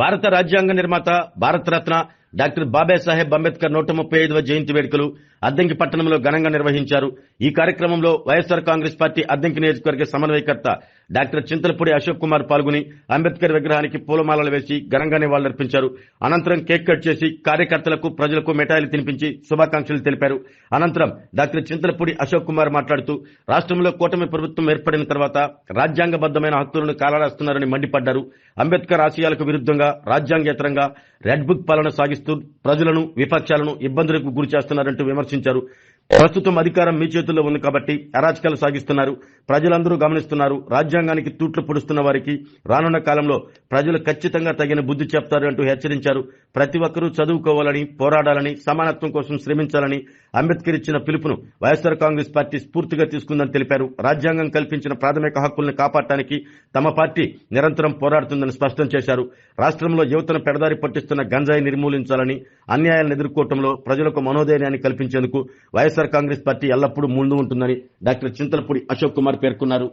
భారత రాజ్యాంగ నిర్మాత భారతరత్న డాక్టర్ బాబాసాహెబ్ అంబేద్కర్ 135వ జయంతి వేడుకలు అద్దంకి పట్టణంలో ఘనంగా నిర్వహించారు. ఈ కార్యక్రమంలో వైఎస్ఆర్ కాంగ్రెస్ పార్టీ అద్దంకి నియోజకవర్గ సమన్వయకర్త డాక్టర్ చింతలపూడి అశోక్ కుమార్ పాల్గొని అంబేద్కర్ విగ్రహానికి పూలమాలలు వేసి ఘనంగా నివాళులర్పించారు. అనంతరం కేక్ కట్ చేసి కార్యకర్తలకు ప్రజలకు మిఠాయిలు తినిపించి శుభాకాంక్షలు తెలిపారు. అనంతరం డాక్టర్ చింతలపూడి అశోక్ కుమార్ మాట్లాడుతూ రాష్ట్రంలో కూటమి ప్రభుత్వం ఏర్పడిన తర్వాత రాజ్యాంగబద్దమైన హక్కులను కాలరాస్తున్నారని మండిపడ్డారు. అంబేద్కర్ ఆశయాలకు విరుద్ధంగా రాజ్యాంగేతరంగా రెడ్ బుక్ పాలన సాగిస్తూ ప్రజలను విపక్షాలను ఇబ్బందులకు గురి చేస్తున్నారంటూ విమర్శించారు. ప్రస్తుతం అధికారం మీ చేతుల్లో ఉంది కాబట్టి అరాచకాలు సాగిస్తున్నారు. ప్రజలందరూ గమనిస్తున్నారు. రాజ్యాంగానికి తూట్లు పొడుస్తున్న వారికి రానున్న కాలంలో ప్రజలు ఖచ్చితంగా తగిన బుద్ధి చెప్తారు అంటూ హెచ్చరించారు. ప్రతి ఒక్కరూ చదువుకోవాలని, పోరాడాలని, సమానత్వం కోసం శ్రమించాలని అంబేద్కర్ ఇచ్చిన పిలుపును వైఎస్ఆర్ కాంగ్రెస్ పార్టీ స్ఫూర్తిగా తీసుకుందని తెలిపారు. రాజ్యాంగం కల్పించిన ప్రాథమిక హక్కులను కాపాడటానికి తమ పార్టీ నిరంతరం పోరాడుతుందని స్పష్టం చేశారు. రాష్ట్రంలో యువతను పెడదారి పట్టిస్తున్న గంజాయి నిర్మూలించాలని, అన్యాయాలను ఎదుర్కోవడంలో ప్రజలకు మనోధైర్యాన్ని కల్పించేందుకు వైఎస్ఆర్ కాంగ్రెస్ పార్టీ ఎల్లప్పుడూ ముందు ఉంటుందని డాక్టర్ చింతలపూడి అశోక్ కుమార్ పేర్కొన్నారు.